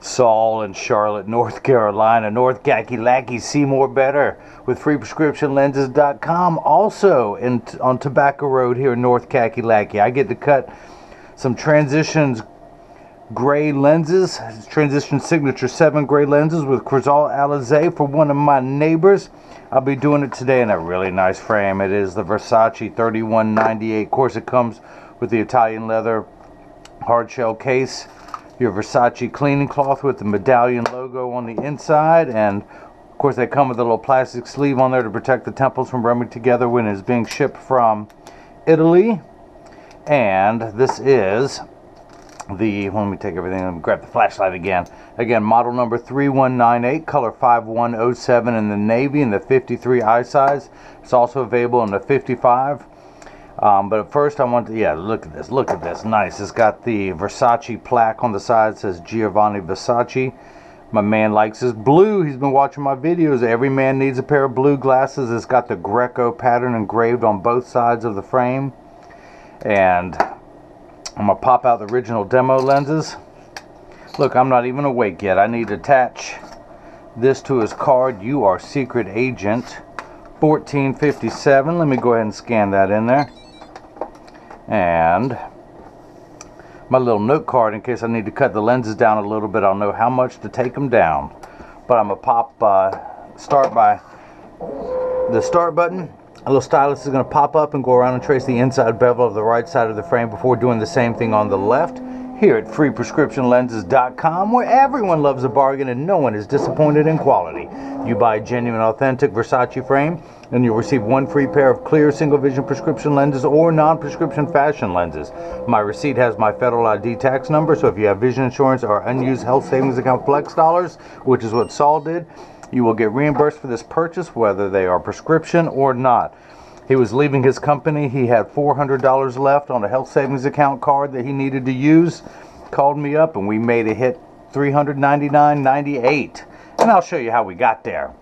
Saul in Charlotte, North Carolina. North Kakalaki, see more better with freeprescriptionlenses.com. Also on Tobacco Road here in North Kakalaki. I get to cut some Transitions gray lenses, Transition Signature 7 gray lenses with Crizal Alize for one of my neighbors. I'll be doing it today in a really nice frame. It is the Versace 3198. Of course, it comes with the Italian leather hard shell case, your Versace cleaning cloth with the medallion logo on the inside, and of course they come with a little plastic sleeve on there to protect the temples from rubbing together when it's being shipped from Italy. And this is the, let me take everything and grab the flashlight again. Model number 3198, color 5107 in the navy and the 53 eye size. It's also available in the 55. But at first I want to, look at this, nice. It's got the Versace plaque on the side. It says Giovanni Versace. My man likes his blue. He's been watching my videos. Every man needs a pair of blue glasses. It's got the Greco pattern engraved on both sides of the frame. And I'm going to pop out the original demo lenses. Look, I'm not even awake yet. I need to attach this to his card. You are secret agent 1457. Let me go ahead and scan that in there. And my little note card in case I need to cut the lenses down a little bit. I'll know how much to take them down. But I'm going to start by the start button. A little stylus is going to pop up and go around and trace the inside bevel of the right side of the frame before doing the same thing on the left. Here at freeprescriptionlenses.com, where everyone loves a bargain and no one is disappointed in quality. You buy a genuine, authentic Versace frame, and you'll receive one free pair of clear single vision prescription lenses or non-prescription fashion lenses. My receipt has my federal ID tax number, so if you have vision insurance or unused health savings account flex dollars, which is what Saul did, you will get reimbursed for this purchase, whether they are prescription or not. He was leaving his company. He had $400 left on a health savings account card that he needed to use. Called me up and we made a hit $399.98. And I'll show you how we got there.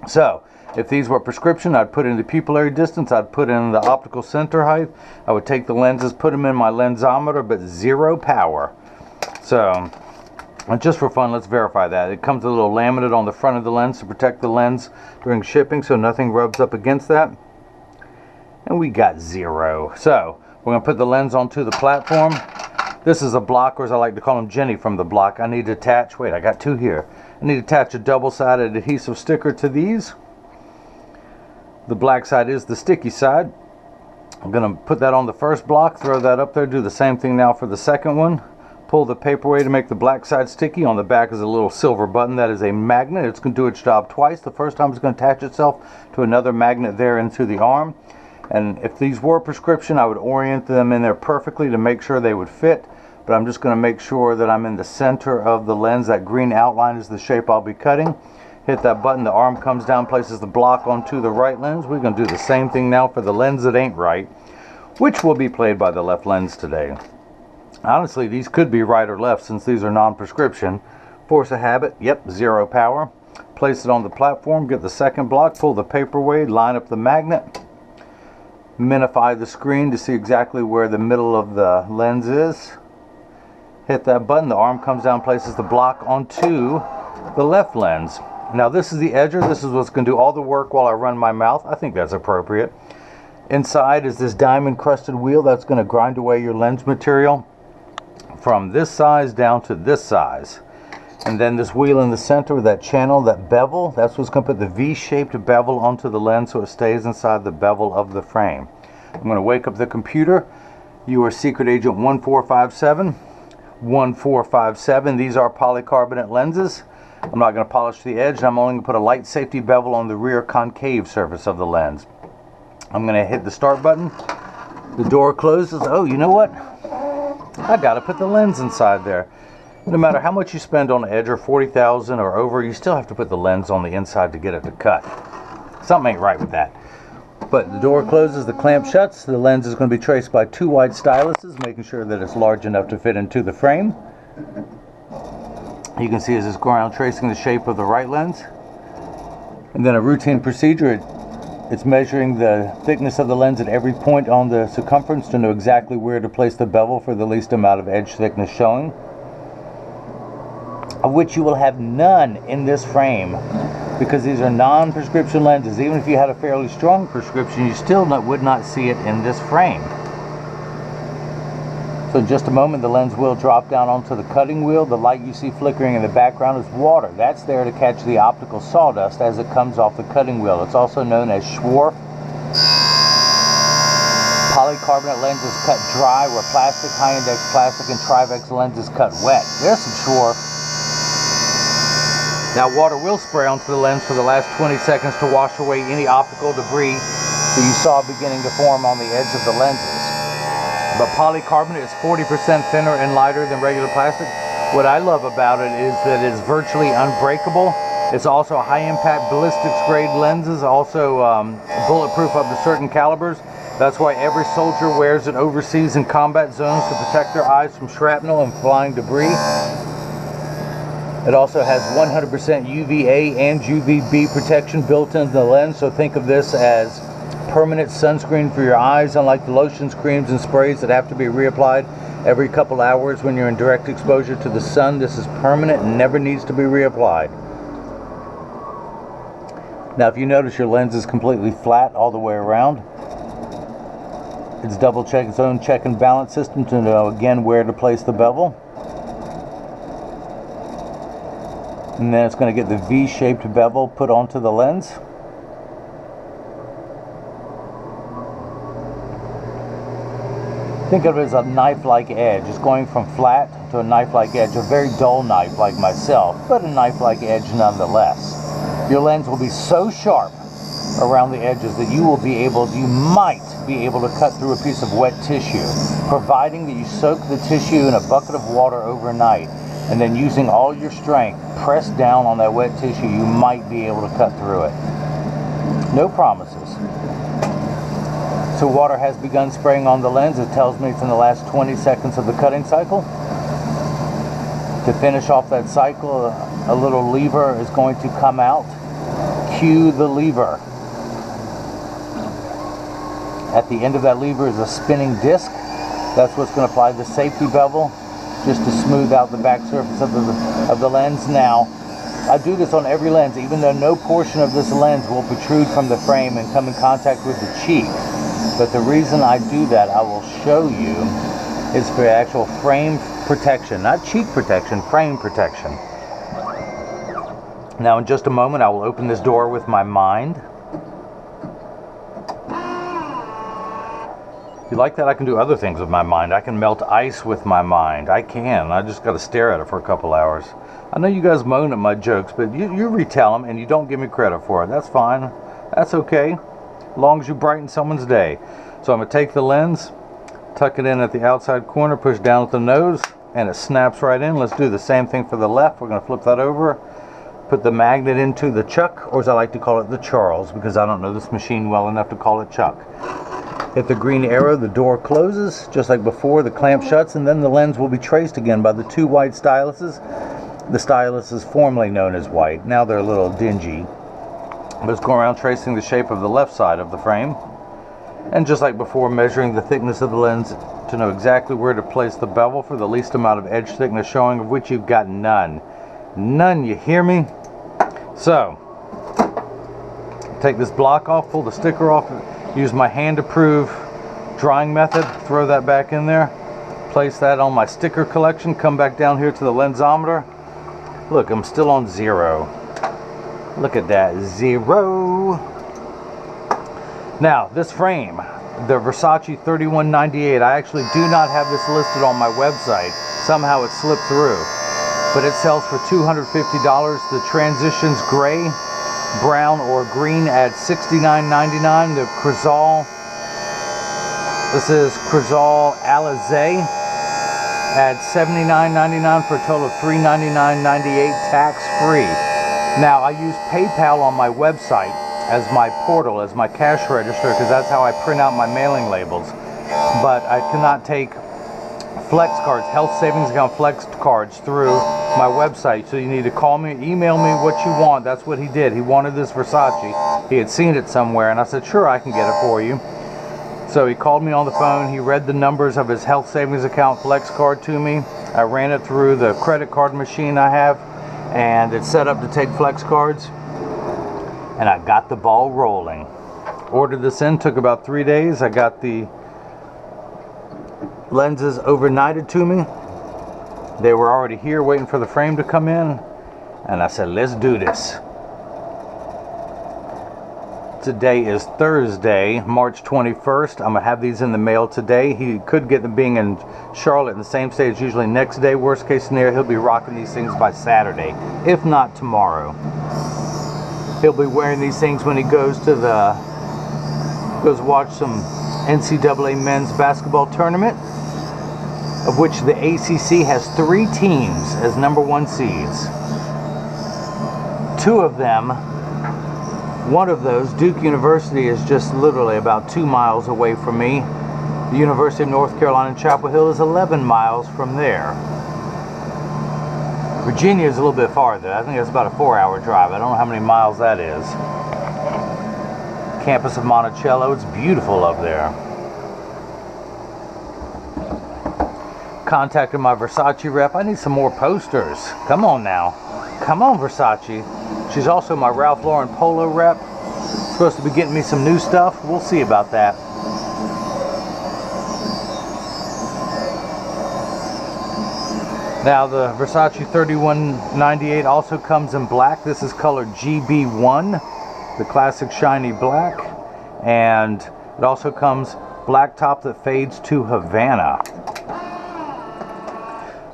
So, if these were prescription, I'd put in the pupillary distance, I'd put in the optical center height, I would take the lenses, put them in my lensometer, but zero power. So, and just for fun, let's verify that. It comes with a little laminate on the front of the lens to protect the lens during shipping so nothing rubs up against that. And we got zero. So we're going to put the lens onto the platform. This is a block, or as I like to call him, Jenny from the block. I need to attach, wait, I got two here. I need to attach a double-sided adhesive sticker to these. The black side is the sticky side. I'm going to put that on the first block, throw that up there, do the same thing now for the second one. Pull the paper away to make the black side sticky. On the back is a little silver button. That is a magnet. It's going to do its job twice. The first time it's going to attach itself to another magnet there into the arm. And if these were prescription, I would orient them in there perfectly to make sure they would fit. But I'm just going to make sure that I'm in the center of the lens. That green outline is the shape I'll be cutting. Hit that button. The arm comes down, places the block onto the right lens. We're going to do the same thing now for the lens that ain't right, which will be played by the left lens today. Honestly, these could be right or left since these are non-prescription. Force of habit, yep, zero power. Place it on the platform, get the second block, pull the paper away, line up the magnet. Minify the screen to see exactly where the middle of the lens is. Hit that button, the arm comes down, places the block onto the left lens. Now this is the edger, this is what's going to do all the work while I run my mouth. I think that's appropriate. Inside is this diamond crusted wheel that's going to grind away your lens material from this size down to this size. And then this wheel in the center with that channel, that bevel, that's what's going to put the V-shaped bevel onto the lens so it stays inside the bevel of the frame. I'm going to wake up the computer. You are secret agent 1457. 1457. These are polycarbonate lenses. I'm not going to polish the edge. I'm only going to put a light safety bevel on the rear concave surface of the lens. I'm going to hit the start button. The door closes. Oh, you know what? I got to put the lens inside there. No matter how much you spend on the edge, or $40,000 or over, you still have to put the lens on the inside to get it to cut. Something ain't right with that. But the door closes, the clamp shuts. The lens is going to be traced by two white styluses, making sure that it's large enough to fit into the frame. You can see as it's going around tracing the shape of the right lens. And then a routine procedure. It's measuring the thickness of the lens at every point on the circumference to know exactly where to place the bevel for the least amount of edge thickness showing. of which you will have none in this frame, because these are non-prescription lenses. Even if you had a fairly strong prescription, you still would not see it in this frame. So in just a moment, the lens will drop down onto the cutting wheel. The light you see flickering in the background is water. That's there to catch the optical sawdust as it comes off the cutting wheel. It's also known as Schwarf. Polycarbonate lenses cut dry, where plastic, high-index plastic, and Trivex lenses cut wet. There's some Schwarf. Now water will spray onto the lens for the last 20 seconds to wash away any optical debris that you saw beginning to form on the edge of the lenses. But polycarbonate is 40% thinner and lighter than regular plastic. What I love about it is that it's virtually unbreakable. It's also high-impact ballistics grade lenses, also bulletproof up to certain calibers. That's why every soldier wears it overseas in combat zones to protect their eyes from shrapnel and flying debris. It also has 100% UVA and UVB protection built into the lens, so think of this as permanent sunscreen for your eyes, unlike the lotions, creams, and sprays that have to be reapplied every couple hours when you're in direct exposure to the sun. This is permanent and never needs to be reapplied. Now, if you notice, your lens is completely flat all the way around. It's double-check its own check and balance system to know again where to place the bevel. And then it's going to get the V-shaped bevel put onto the lens. Think of it as a knife-like edge. It's going from flat to a knife-like edge, a very dull knife like myself, but a knife-like edge nonetheless. Your lens will be so sharp around the edges that you might be able to cut through a piece of wet tissue, providing that you soak the tissue in a bucket of water overnight, and then using all your strength, press down on that wet tissue, you might be able to cut through it. No promises. So water has begun spraying on the lens. It tells me it's in the last 20 seconds of the cutting cycle. To finish off that cycle, a little lever is going to come out. Cue the lever. At the end of that lever is a spinning disc. That's what's going to apply the safety bevel, just to smooth out the back surface of the lens. Now, I do this on every lens, even though no portion of this lens will protrude from the frame and come in contact with the cheek. But the reason I do that, I will show you, is for actual frame protection, not cheek protection, frame protection. Now in just a moment, I will open this door with my mind. If you like that, I can do other things with my mind. I can melt ice with my mind. I just got to stare at it for a couple hours. I know you guys moan at my jokes, but you retell them and you don't give me credit for it. That's fine. That's okay. As long as you brighten someone's day. So I'm going to take the lens, tuck it in at the outside corner, push down at the nose, and it snaps right in. Let's do the same thing for the left. We're going to flip that over, put the magnet into the chuck, or as I like to call it, the Charles, because I don't know this machine well enough to call it chuck. Hit the green arrow, the door closes, just like before, the clamp shuts, and then the lens will be traced again by the two white styluses. The stylus is formerly known as white. Now they're a little dingy. But it's going around tracing the shape of the left side of the frame. And just like before, measuring the thickness of the lens to know exactly where to place the bevel for the least amount of edge thickness showing, of which you've got none. None, you hear me? So, take this block off, pull the sticker off, use my hand-approved drying method, throw that back in there, place that on my sticker collection, come back down here to the lensometer. Look, I'm still on 0. Look at that, 0. Now, this frame, the Versace 3198, I actually do not have this listed on my website. Somehow it slipped through. But it sells for $250. The transitions gray, brown, or green at $69.99. The Crizal, this is Crizal Alize, at $79.99 for a total of $399.98 tax-free. Now, I use PayPal on my website as my portal, as my cash register, because that's how I print out my mailing labels. But I cannot take flex cards, health savings account flex cards through my website. So you need to call me, email me what you want. That's what he did. He wanted this Versace. He had seen it somewhere, and I said, sure, I can get it for you. So he called me on the phone. He read the numbers of his health savings account flex card to me. I ran it through the credit card machine I have and it's set up to take flex cards, and I got the ball rolling. Ordered this in, took about 3 days. I got the lenses overnighted to me. They were already here waiting for the frame to come in, and I said, let's do this. Today is Thursday, March 21st. I'm gonna have these in the mail today. He could get them, being in Charlotte in the same state as usually, next day. Worst case scenario, he'll be rocking these things by Saturday, if not tomorrow. He'll be wearing these things when he goes to watch some NCAA men's basketball tournament, of which the ACC has 3 teams as #1 seeds. 2 of them, one of those, Duke University, is just literally about 2 miles away from me. The University of North Carolina in Chapel Hill is 11 miles from there. Virginia is a little bit farther. I think it's about a 4-hour drive. I don't know how many miles that is. Campus of Monticello, it's beautiful up there. Contacted my Versace rep. I need some more posters. Come on now. Come on, Versace. She's also my Ralph Lauren Polo rep. Supposed to be getting me some new stuff. We'll see about that. Now the Versace 3198 also comes in black. This is color GB1, the classic shiny black. And it also comes black top that fades to Havana.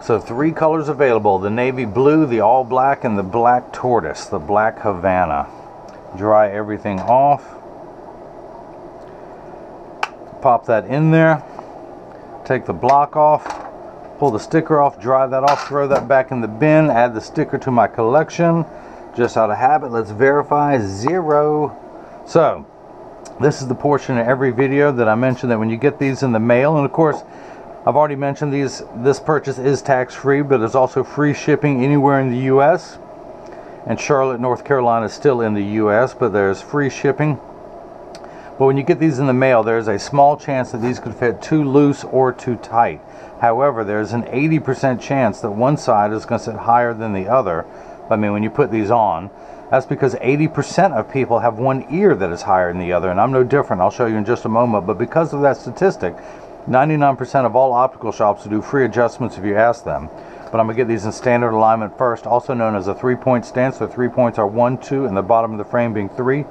So 3 colors available: the navy blue, the all black, and the black tortoise, the black Havana. Dry everything off. Pop that in there. Take the block off. Pull the sticker off, dry that off, throw that back in the bin, add the sticker to my collection. Just out of habit, let's verify 0. So, this is the portion of every video that I mentioned that when you get these in the mail, and of course, I've already mentioned this purchase is tax-free, but there's also free shipping anywhere in the U.S. And Charlotte, North Carolina is still in the U.S., but there's free shipping. But when you get these in the mail, there's a small chance that these could fit too loose or too tight. However, there's an 80% chance that one side is going to sit higher than the other. I mean, when you put these on, that's because 80% of people have one ear that is higher than the other, and I'm no different. I'll show you in just a moment. But because of that statistic, 99% of all optical shops will do free adjustments if you ask them. But I'm going to get these in standard alignment first, also known as a 3-point stance. The 3 points are 1, 2, and the bottom of the frame being 3.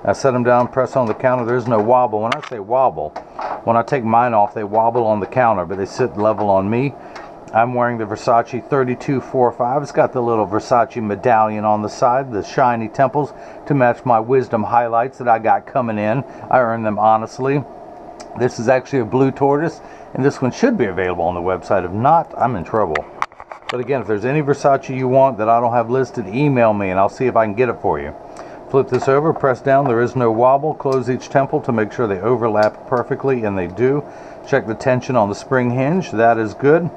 I set them down, press on the counter. There's no wobble. When I say wobble, when I take mine off, they wobble on the counter, but they sit level on me. I'm wearing the Versace 3245. It's got the little Versace medallion on the side, the shiny temples, to match my wisdom highlights that I got coming in. I earned them honestly. This is actually a blue tortoise, and this one should be available on the website. If not, I'm in trouble. But again, if there's any Versace you want that I don't have listed, email me and I'll see if I can get it for you. Flip this over, press down, there is no wobble. Close each temple to make sure they overlap perfectly, and they do. Check the tension on the spring hinge, that is good.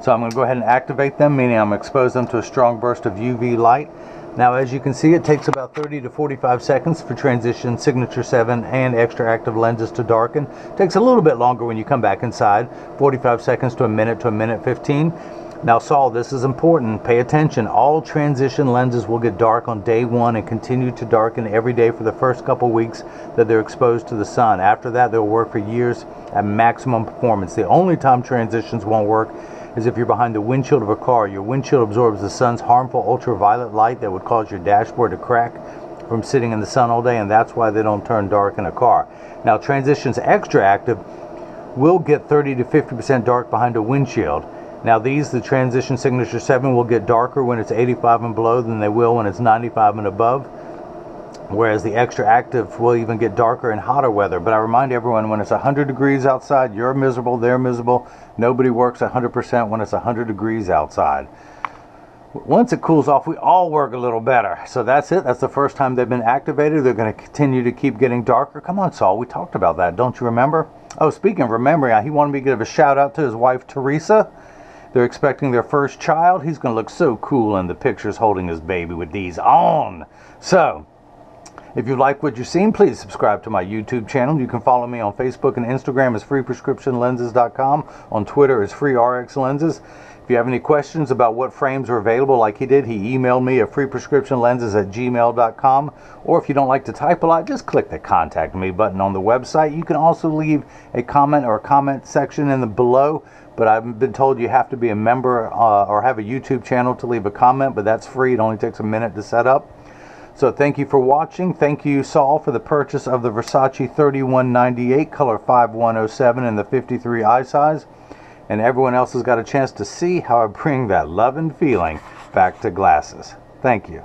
So I'm going to go ahead and activate them, meaning I'm exposing them to a strong burst of UV light. Now, as you can see, it takes about 30 to 45 seconds for transition, Signature 7, and extra active lenses to darken. It takes a little bit longer when you come back inside, 45 seconds to a minute 15. Now, Saul, this is important. Pay attention. All transition lenses will get dark on day 1 and continue to darken every day for the first couple weeks that they're exposed to the sun. After that, they'll work for years at maximum performance. The only time transitions won't work is if you're behind the windshield of a car. Your windshield absorbs the sun's harmful ultraviolet light that would cause your dashboard to crack from sitting in the sun all day, and that's why they don't turn dark in a car. Now, transitions extra active will get 30 to 50% dark behind a windshield. Now these, the Transition Signature 7, will get darker when it's 85 and below than they will when it's 95 and above. Whereas the extra active will even get darker in hotter weather. But I remind everyone, when it's 100 degrees outside, you're miserable, they're miserable. Nobody works 100% when it's 100 degrees outside. Once it cools off, we all work a little better. So that's it. That's the first time they've been activated. They're going to continue to keep getting darker. Come on, Saul, we talked about that. Don't you remember? Oh, speaking of remembering, he wanted me to give a shout out to his wife, Teresa. They're expecting their first child. He's going to look so cool in the pictures holding his baby with these on. So, if you like what you've seen, please subscribe to my YouTube channel. You can follow me on Facebook and Instagram as freeprescriptionlenses.com. On Twitter as freerxlenses. If you have any questions about what frames are available like he did, he emailed me at freeprescriptionlenses@gmail.com. Or if you don't like to type a lot, just click the contact me button on the website. You can also leave a comment or comment section in the below, but I've been told you have to be a member or have a YouTube channel to leave a comment, but that's free. It only takes a minute to set up. So thank you for watching. Thank you, Saul, for the purchase of the Versace 3198 color 5107 in the 53 eye size. And everyone else has got a chance to see how I bring that love and feeling back to glasses. Thank you.